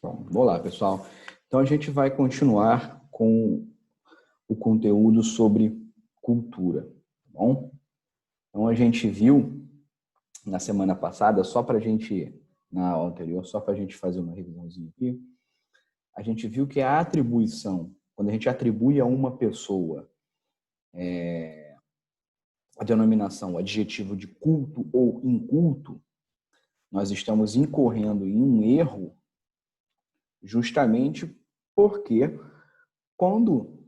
Bom, vamos lá, pessoal. Então, a gente vai continuar com o conteúdo sobre cultura, tá bom? Então, a gente viu na semana passada, na aula anterior, só para a gente fazer uma revisãozinha aqui, a gente viu que a atribuição, quando a gente atribui a uma pessoa a denominação, o adjetivo de culto ou inculto, nós estamos incorrendo em um erro justamente porque quando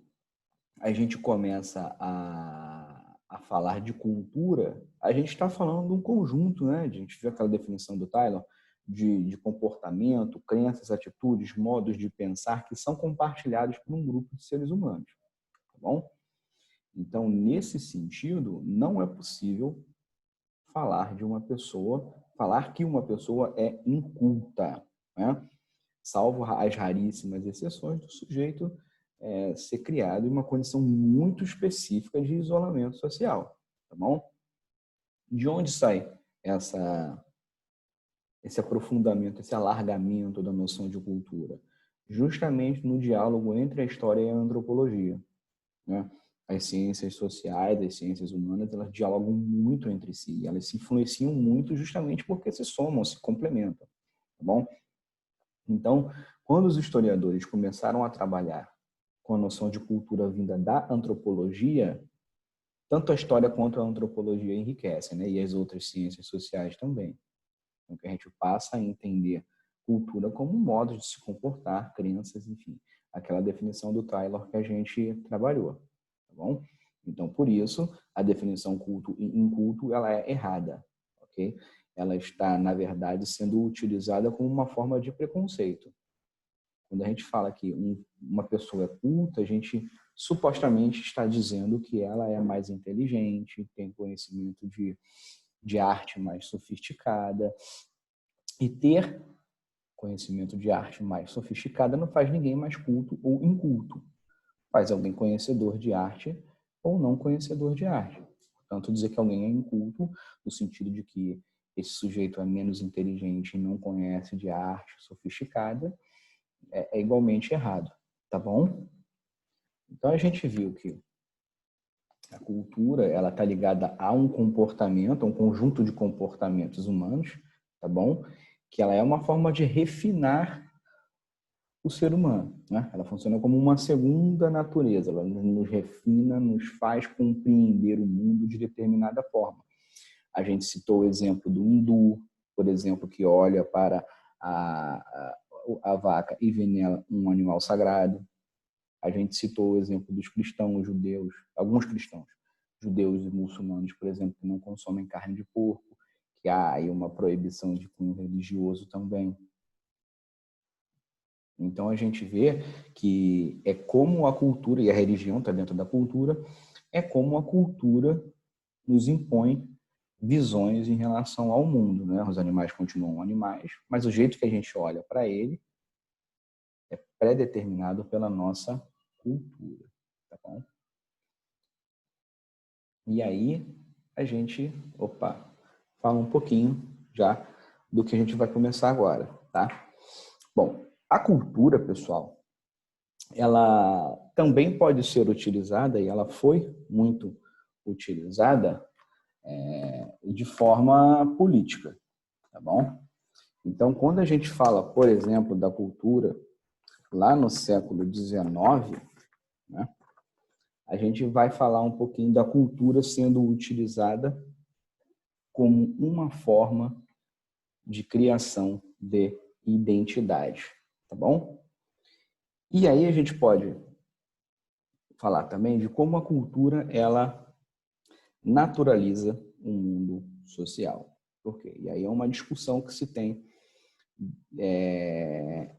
a gente começa a falar de cultura, a gente está falando de um conjunto, né? A gente viu aquela definição do Taylor de comportamento, crenças, atitudes, modos de pensar que são compartilhados por um grupo de seres humanos, tá bom? Então, nesse sentido, não é possível falar que uma pessoa é inculta, né? Salvo as raríssimas exceções do sujeito ser criado em uma condição muito específica de isolamento social, tá bom? De onde sai esse aprofundamento, esse alargamento da noção de cultura? Justamente no diálogo entre a história e a antropologia, né? As ciências sociais, as ciências humanas, elas dialogam muito entre si, elas se influenciam muito justamente porque se somam, se complementam, tá bom? Então, quando os historiadores começaram a trabalhar com a noção de cultura vinda da antropologia, tanto a história quanto a antropologia enriquecem, né? E as outras ciências sociais também. Então, que a gente passa a entender cultura como um modo de se comportar, crenças, enfim, aquela definição do Taylor que a gente trabalhou, tá bom? Então, por isso, a definição culto e inculto, ela é errada, ok? Ela está, na verdade, sendo utilizada como uma forma de preconceito. Quando a gente fala que uma pessoa é culta, a gente supostamente está dizendo que ela é mais inteligente, tem conhecimento de arte mais sofisticada. E ter conhecimento de arte mais sofisticada não faz ninguém mais culto ou inculto. Faz alguém conhecedor de arte ou não conhecedor de arte. Portanto, dizer que alguém é inculto, no sentido de que esse sujeito é menos inteligente e não conhece de arte sofisticada, é igualmente errado, tá bom? Então, a gente viu que a cultura, ela está ligada a um comportamento, a um conjunto de comportamentos humanos, tá bom? Que ela é uma forma de refinar o ser humano, né? Ela funciona como uma segunda natureza, ela nos refina, nos faz compreender o mundo de determinada forma. A gente citou o exemplo do hindu, por exemplo, que olha para a vaca e vê nela um animal sagrado. A gente citou o exemplo dos cristãos, judeus, alguns cristãos, judeus e muçulmanos, por exemplo, que não consomem carne de porco, que há aí uma proibição de cunho religioso também. Então a gente vê que é como a cultura, e a religião está dentro da cultura, é como a cultura nos impõe visões em relação ao mundo, né? Os animais continuam animais, mas o jeito que a gente olha para ele é pré-determinado pela nossa cultura, tá bom? E aí a gente, fala um pouquinho já do que a gente vai começar agora, tá? Bom, a cultura, pessoal, ela também pode ser utilizada, e ela foi muito utilizada de forma política, tá bom? Então, quando a gente fala, por exemplo, da cultura lá no século XIX, né, a gente vai falar um pouquinho da cultura sendo utilizada como uma forma de criação de identidade, tá bom? E aí a gente pode falar também de como a cultura ela naturaliza o mundo social. Por quê? E aí é uma discussão que se tem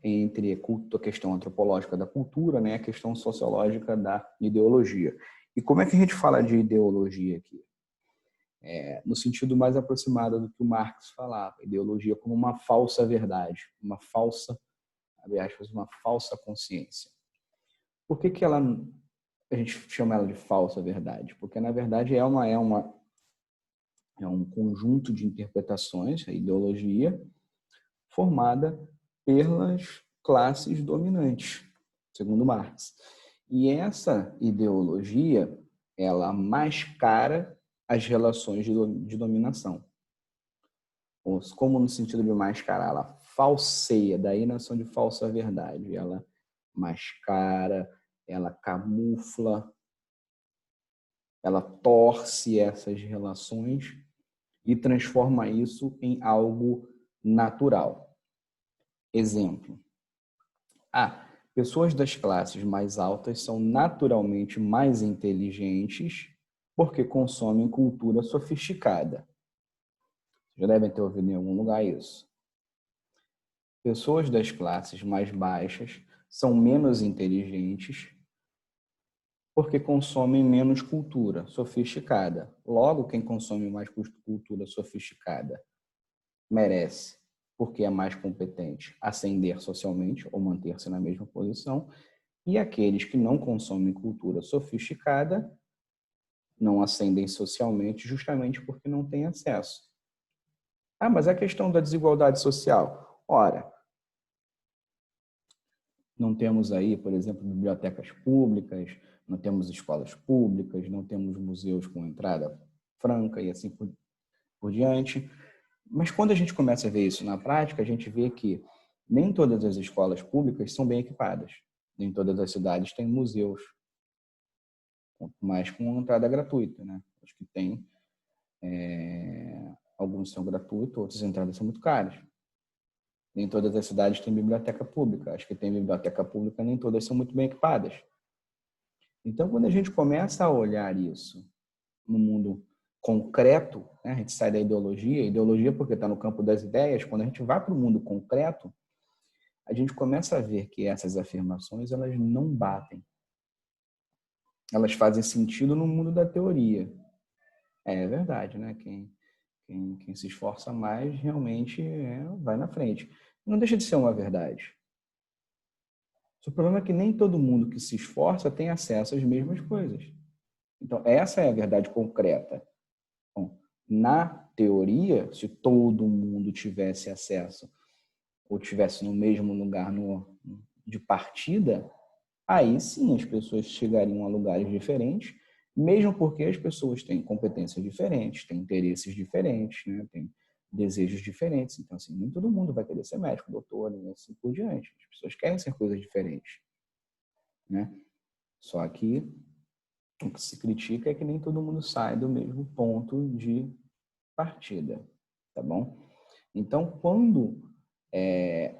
entre a questão antropológica da cultura, né, a questão sociológica da ideologia. E como é que a gente fala de ideologia aqui? No sentido mais aproximado do que o Marx falava, ideologia como uma falsa verdade, uma falsa, abre aspas, uma falsa consciência. Por que a gente chama ela de falsa verdade? Porque, na verdade, é um conjunto de interpretações, a ideologia, formada classes dominantes, segundo Marx. E essa ideologia, ela mascara as relações de dominação. Como no sentido de mascarar, ela falseia, daí noção de falsa verdade. Ela mascara, ela camufla, ela torce essas relações e transforma isso em algo natural. Exemplo. Pessoas das classes mais altas são naturalmente mais inteligentes porque consomem cultura sofisticada. Já devem ter ouvido em algum lugar isso. Pessoas das classes mais baixas são menos inteligentes porque consomem menos cultura sofisticada. Logo, quem consome mais cultura sofisticada merece, porque é mais competente, ascender socialmente ou manter-se na mesma posição. E aqueles que não consomem cultura sofisticada não ascendem socialmente justamente porque não têm acesso. Mas a questão da desigualdade social. Ora, não temos aí, por exemplo, bibliotecas públicas, não temos escolas públicas, não temos museus com entrada franca e assim por diante. Mas quando a gente começa a ver isso na prática, a gente vê que nem todas as escolas públicas são bem equipadas. Nem todas as cidades têm museus, mas com entrada gratuita, né? Acho que tem, alguns são gratuitos, outras entradas são muito caras. Nem todas as cidades têm biblioteca pública. Acho que tem biblioteca pública, nem todas são muito bem equipadas. Então, quando a gente começa a olhar isso no mundo concreto, né? A gente sai da ideologia porque está no campo das ideias. Quando a gente vai para o mundo concreto, a gente começa a ver que essas afirmações elas não batem. Elas fazem sentido no mundo da teoria. É verdade, né? Quem se esforça mais realmente vai na frente. Não deixa de ser uma verdade. O problema é que nem todo mundo que se esforça tem acesso às mesmas coisas. Então, essa é a verdade concreta. Bom, na teoria, se todo mundo tivesse acesso ou tivesse no mesmo lugar de partida, aí sim as pessoas chegariam a lugares diferentes, mesmo porque as pessoas têm competências diferentes, têm interesses diferentes, né? Têm desejos diferentes. Então, assim, nem todo mundo vai querer ser médico, doutor, e assim por diante. As pessoas querem ser coisas diferentes, né? Só que o que se critica é que nem todo mundo sai do mesmo ponto de partida, tá bom? Então, quando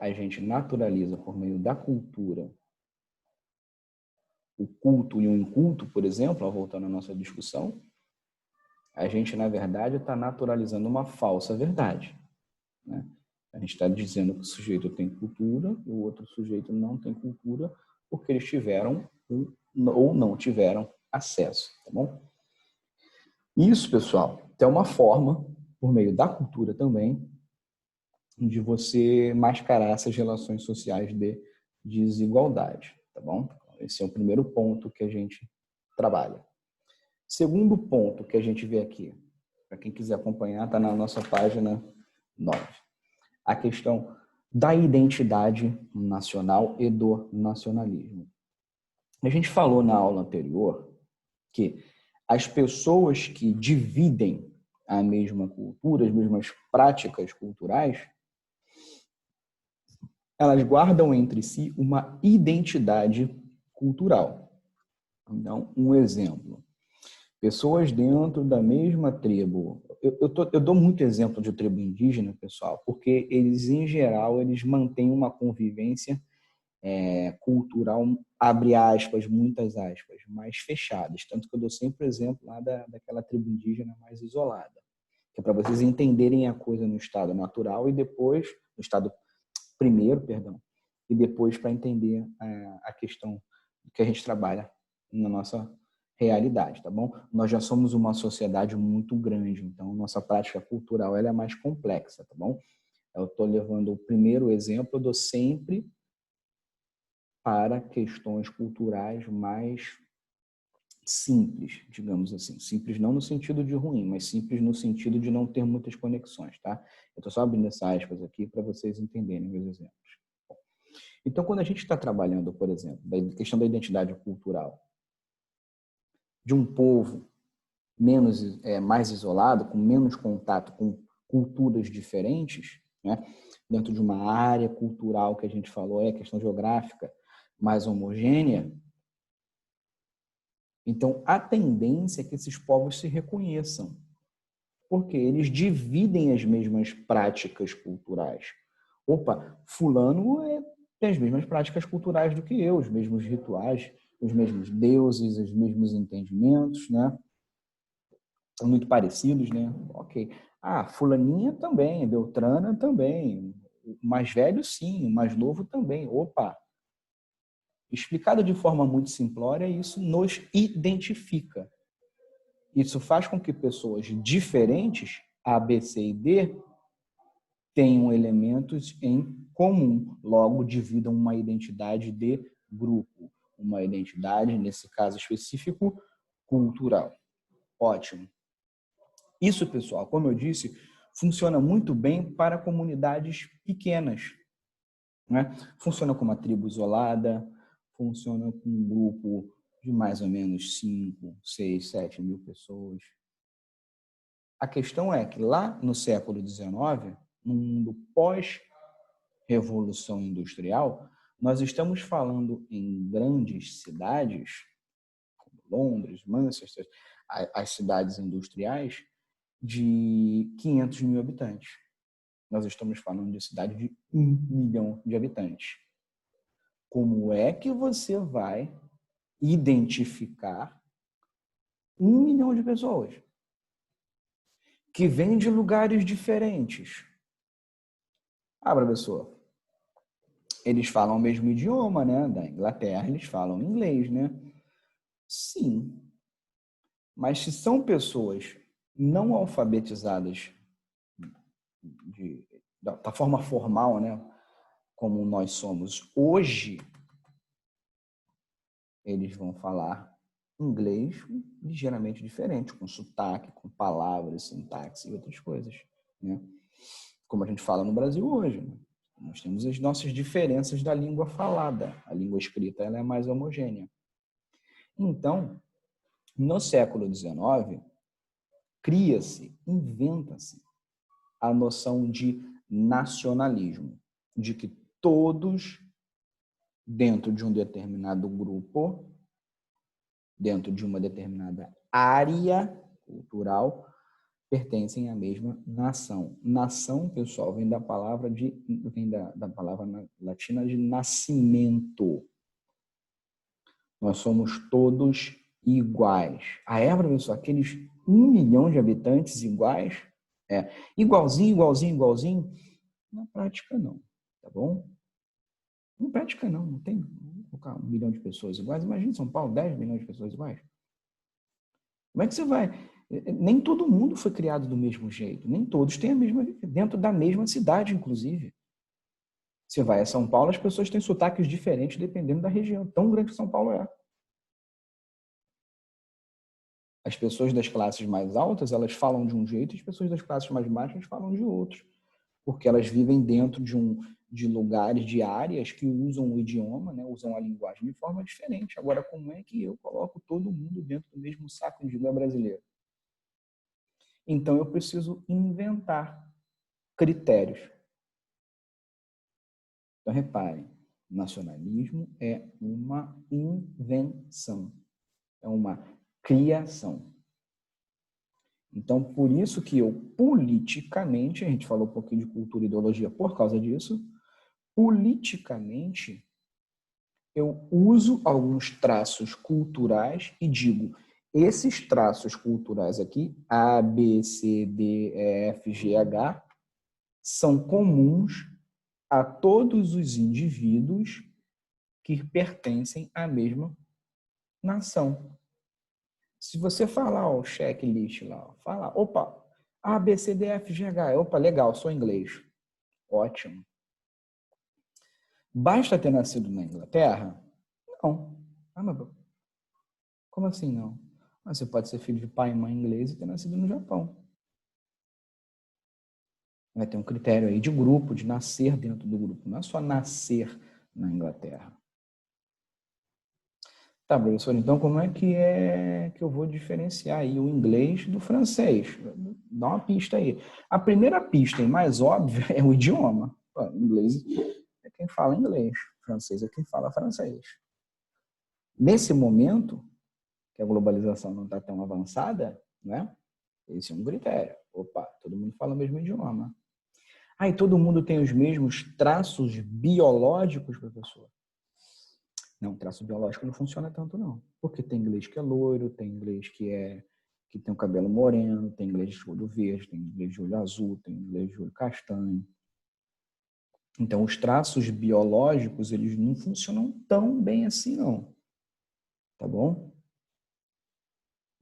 a gente naturaliza por meio da cultura o culto e o inculto, por exemplo, voltando à nossa discussão, a gente, na verdade, está naturalizando uma falsa verdade, né? A gente está dizendo que o sujeito tem cultura e o outro sujeito não tem cultura porque eles tiveram ou não tiveram acesso, tá bom? Isso, pessoal, é uma forma, por meio da cultura também, de você mascarar essas relações sociais de desigualdade, tá bom? Esse é o primeiro ponto que a gente trabalha. Segundo ponto que a gente vê aqui, para quem quiser acompanhar, está na nossa página 9. A questão da identidade nacional e do nacionalismo. A gente falou na aula anterior que as pessoas que dividem a mesma cultura, as mesmas práticas culturais, elas guardam entre si uma identidade cultural. Então, um exemplo. Pessoas dentro da mesma tribo. Eu dou muito exemplo de tribo indígena, pessoal, porque eles, em geral, eles mantêm uma convivência cultural, abre aspas, muitas aspas, mais fechadas. Tanto que eu dou sempre o exemplo lá daquela tribo indígena mais isolada, que é para vocês entenderem a coisa no estado natural e depois, no estado primeiro, perdão, e depois para entender a questão que a gente trabalha na nossa realidade, tá bom? Nós já somos uma sociedade muito grande, então nossa prática cultural ela é mais complexa, tá bom? Eu estou levando o primeiro exemplo, eu dou sempre para questões culturais mais simples, digamos assim. Simples não no sentido de ruim, mas simples no sentido de não ter muitas conexões, tá? Eu estou só abrindo essas aspas aqui para vocês entenderem meus exemplos. Então, quando a gente está trabalhando, por exemplo, da questão da identidade cultural de um povo mais isolado, com menos contato com culturas diferentes, né? Dentro de uma área cultural que a gente falou, questão geográfica mais homogênea, então a tendência é que esses povos se reconheçam, porque eles dividem as mesmas práticas culturais. Opa, fulano tem as mesmas práticas culturais do que eu, os mesmos rituais, os mesmos deuses, os mesmos entendimentos, né? Muito parecidos, né? Ok. Ah, fulaninha também, Beltrana também. O mais velho, sim, o mais novo também. Opa! Explicado de forma muito simplória, isso nos identifica. Isso faz com que pessoas diferentes, A, B, C e D, tenham elementos em comum. Logo, dividam uma identidade de grupo. Uma identidade, nesse caso específico, cultural. Ótimo. Isso, pessoal, como eu disse, funciona muito bem para comunidades pequenas, né? Funciona com uma tribo isolada, funciona com um grupo de mais ou menos 5, 6, 7 mil pessoas. A questão é que lá no século XIX, no mundo pós-revolução industrial, nós estamos falando em grandes cidades, como Londres, Manchester, as cidades industriais, de 500 mil habitantes. Nós estamos falando de cidade de 1 milhão de habitantes. Como é que você vai identificar 1 milhão de pessoas que vêm de lugares diferentes? Ah, professor, eles falam o mesmo idioma, né? Da Inglaterra, eles falam inglês, né? Sim, mas se são pessoas não alfabetizadas da forma formal, né? Como nós somos hoje, eles vão falar inglês ligeiramente diferente, com sotaque, com palavras, sintaxe e outras coisas, né? Como a gente fala no Brasil hoje, né? Nós temos as nossas diferenças da língua falada. A língua escrita ela é mais homogênea. Então, no século XIX, cria-se, inventa-se a noção de nacionalismo, de que todos, dentro de um determinado grupo, dentro de uma determinada área cultural, pertencem à mesma nação. Nação, pessoal, vem da palavra da palavra latina de nascimento. Nós somos todos iguais. A Évora, pessoal, aqueles 1 milhão de habitantes iguais, igualzinho, igualzinho, igualzinho, na prática não, tá bom? Na prática não tem 1 milhão de pessoas iguais. Imagina São Paulo, 10 milhões de pessoas iguais. Como é que você vai? Nem todo mundo foi criado do mesmo jeito, nem todos têm a mesma, dentro da mesma cidade, inclusive. Você vai a São Paulo, as pessoas têm sotaques diferentes dependendo da região. Tão grande que São Paulo é. As pessoas das classes mais altas, elas falam de um jeito, e as pessoas das classes mais baixas falam de outro. Porque elas vivem dentro de lugares, de áreas que usam o idioma, né, usam a linguagem de forma diferente. Agora, como é que eu coloco todo mundo dentro do mesmo saco de língua brasileira? Então, eu preciso inventar critérios. Então, reparem, nacionalismo é uma invenção, é uma criação. Então, por isso que eu, politicamente, a gente falou um pouquinho de cultura e ideologia por causa disso, politicamente, eu uso alguns traços culturais e digo, esses traços culturais aqui, A, B, C, D, E, F, G, H, são comuns a todos os indivíduos que pertencem à mesma nação. Se você falar o checklist lá, fala, opa, A, B, C, D, F, G, H, opa, legal, sou inglês. Ótimo. Basta ter nascido na Inglaterra? Não. Ah, mas como assim não? Você pode ser filho de pai e mãe inglês e ter nascido no Japão. Vai ter um critério aí de grupo, de nascer dentro do grupo. Não é só nascer na Inglaterra. Tá, professor, então como é que eu vou diferenciar aí o inglês do francês? Dá uma pista aí. A primeira pista e mais óbvia é o idioma. O inglês é quem fala inglês, o francês é quem fala francês. Nesse momento, que a globalização não está tão avançada, né? Esse é um critério. Opa, todo mundo fala o mesmo idioma. Ah, e todo mundo tem os mesmos traços biológicos, professor? Não, traço biológico não funciona tanto, não. Porque tem inglês que é loiro, tem inglês que tem o cabelo moreno, tem inglês de olho verde, tem inglês de olho azul, tem inglês de olho castanho. Então, os traços biológicos, eles não funcionam tão bem assim, não. Tá bom?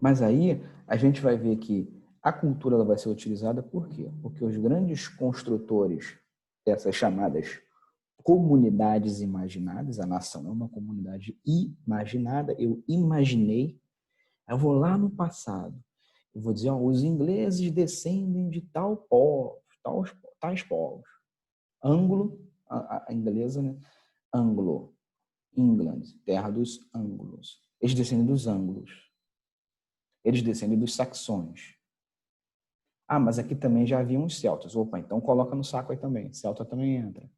Mas aí, a gente vai ver que a cultura ela vai ser utilizada por quê? Porque os grandes construtores dessas chamadas comunidades imaginadas, a nação é uma comunidade imaginada, eu imaginei, eu vou lá no passado, eu vou dizer, ó, os ingleses descendem de tal povo, tais povos. Anglo, a inglesa, né? Anglo, England, terra dos ângulos. Eles descendem dos ângulos. Eles descendem dos saxões. Ah, mas aqui também já haviam os celtas. Opa, então coloca no saco aí também. Celta também entra.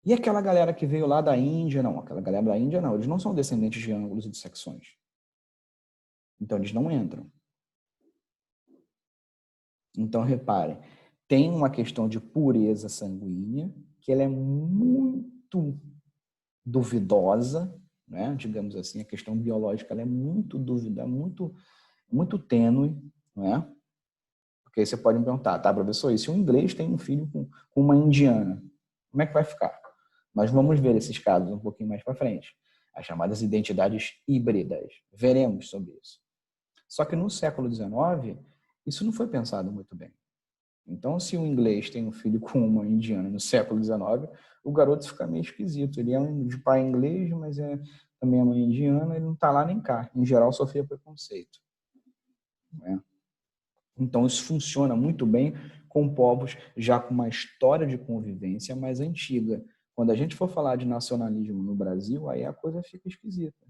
E aquela galera que veio lá da Índia, não. Aquela galera da Índia, não. Eles não são descendentes de ângulos e de saxões. Então, eles não entram. Então, reparem, tem uma questão de pureza sanguínea, que ela é muito duvidosa, né? Digamos assim, a questão biológica ela é muito dúvida, muito tênue, não é? Porque aí você pode me perguntar, tá, professor, e se um inglês tem um filho com uma indiana, como é que vai ficar? Mas vamos ver esses casos um pouquinho mais para frente. As chamadas identidades híbridas. Veremos sobre isso. Só que no século XIX, isso não foi pensado muito bem. Então, se um inglês tem um filho com uma indiana no século XIX, o garoto fica meio esquisito. Ele é de pai inglês, mas também é mãe indiana, ele não está lá nem cá. Em geral, sofria preconceito. Né? Então, isso funciona muito bem com povos já com uma história de convivência mais antiga. Quando a gente for falar de nacionalismo no Brasil, aí a coisa fica esquisita.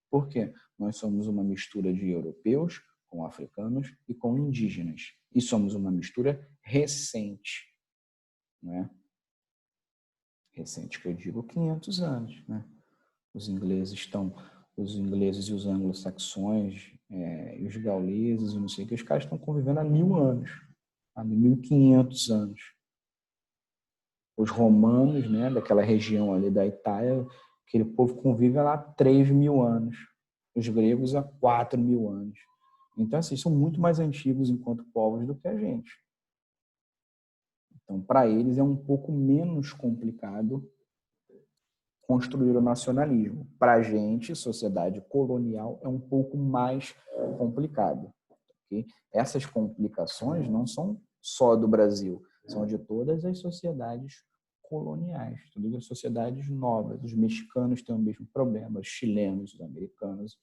Por quê? Nós somos uma mistura de europeus com africanos e com indígenas. E somos uma mistura recente. Né? Recente que eu digo 500 anos. Né? Os ingleses e os anglo-saxões, e os gauleses, e não sei o que, os caras estão convivendo há 1000 anos, há 1500 anos. Os romanos, né, daquela região ali da Itália, aquele povo convive lá há 3000 anos. Os gregos há 4000 anos. Então, assim, são muito mais antigos enquanto povos do que a gente. Então, para eles é um pouco menos complicado construir o nacionalismo. Para a gente, sociedade colonial, é um pouco mais complicado. Okay? Essas complicações não são só do Brasil, são de todas as sociedades coloniais, todas as sociedades novas. Os mexicanos têm o mesmo problema, os chilenos, os americanos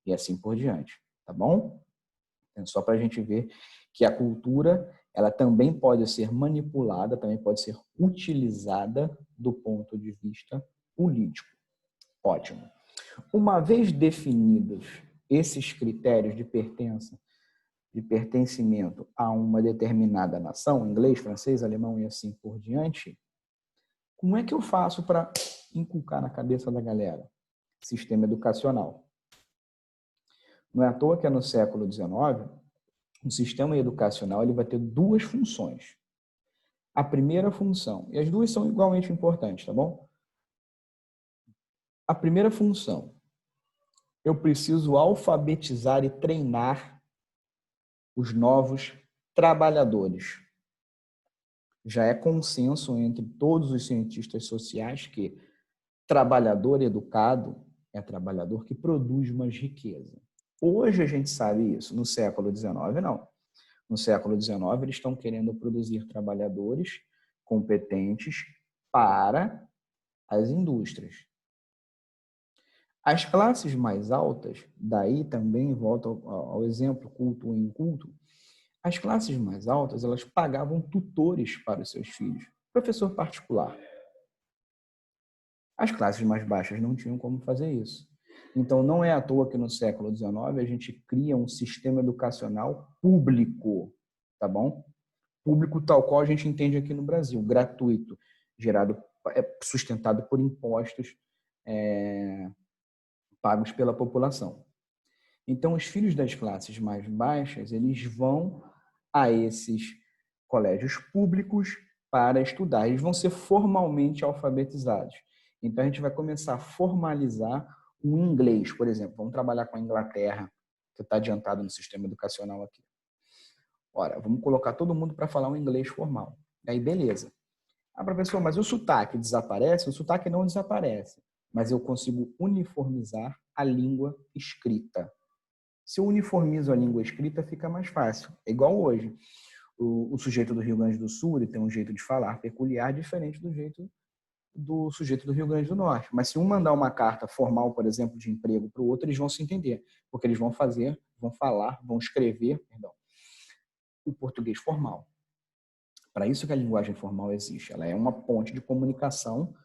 e assim por diante. Tá bom? Então, só para a gente ver que a cultura ela também pode ser manipulada, também pode ser utilizada do ponto de vista político. Ótimo. Uma vez definidos esses critérios de pertença, de pertencimento a uma determinada nação, inglês, francês, alemão e assim por diante, como é que eu faço para inculcar na cabeça da galera? Sistema educacional. Não é à toa que no século XIX, o sistema educacional ele vai ter duas funções. A primeira função, e as duas são igualmente importantes, tá bom? A primeira função, eu preciso alfabetizar e treinar os novos trabalhadores. Já é consenso entre todos os cientistas sociais que trabalhador educado é trabalhador que produz mais riqueza. Hoje a gente sabe isso, no século XIX não. No século XIX eles estão querendo produzir trabalhadores competentes para as indústrias. As classes mais altas, daí também volta ao exemplo culto ou inculto, as classes mais altas elas pagavam tutores para os seus filhos, professor particular. As classes mais baixas não tinham como fazer isso. Então, não é à toa que no século XIX a gente cria um sistema educacional público, tá bom? Público tal qual a gente entende aqui no Brasil, gratuito, gerado, sustentado por impostos pagos pela população. Então, os filhos das classes mais baixas, eles vão a esses colégios públicos para estudar. Eles vão ser formalmente alfabetizados. Então, a gente vai começar a formalizar o inglês, por exemplo. Vamos trabalhar com a Inglaterra, que está adiantado no sistema educacional aqui. Ora, vamos colocar todo mundo para falar um inglês formal. Aí, beleza. Ah, professor, mas o sotaque desaparece? O sotaque não desaparece, mas eu consigo uniformizar a língua escrita. Se eu uniformizo a língua escrita, fica mais fácil. É igual hoje. O sujeito do Rio Grande do Sul ele tem um jeito de falar peculiar, diferente do jeito do sujeito do Rio Grande do Norte. Mas se um mandar uma carta formal, por exemplo, de emprego para o outro, eles vão se entender, porque eles vão falar, vão escrever, o português formal. Para isso que a linguagem formal existe. Ela é uma ponte de comunicação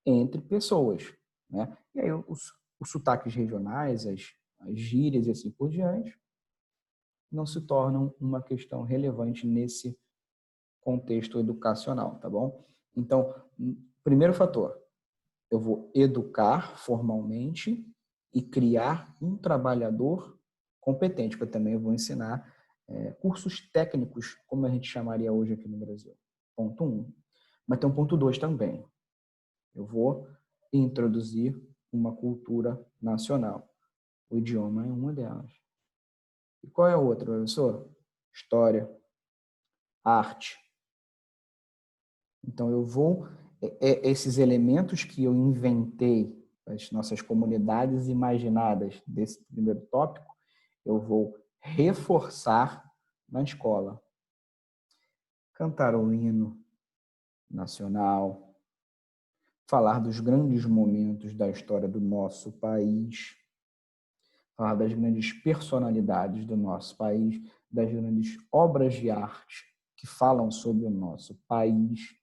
entre pessoas, né? E aí os sotaques regionais, as gírias e assim por diante, não se tornam uma questão relevante nesse contexto educacional, tá bom? Então, primeiro fator, eu vou educar formalmente e criar um trabalhador competente, que eu também vou ensinar cursos técnicos, como a gente chamaria hoje aqui no Brasil. Ponto 1. Mas tem um ponto 2 também. Eu vou introduzir uma cultura nacional. O idioma é uma delas. E qual é a outra, professor? História, arte. Então, eu vou... esses elementos que eu inventei, as nossas comunidades imaginadas desse primeiro tópico, eu vou reforçar na escola. Cantar o hino nacional, falar dos grandes momentos da história do nosso país, falar das grandes personalidades do nosso país, das grandes obras de arte que falam sobre o nosso país.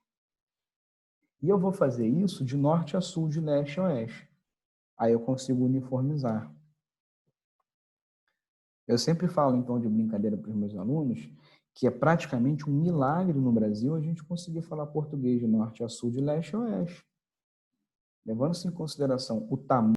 E eu vou fazer isso de norte a sul, de leste a oeste. Aí eu consigo uniformizar. Eu sempre falo, em tom de brincadeira para os meus alunos, que é praticamente um milagre no Brasil a gente conseguir falar português de norte a sul, de leste a oeste. Levando-se em consideração o tamanho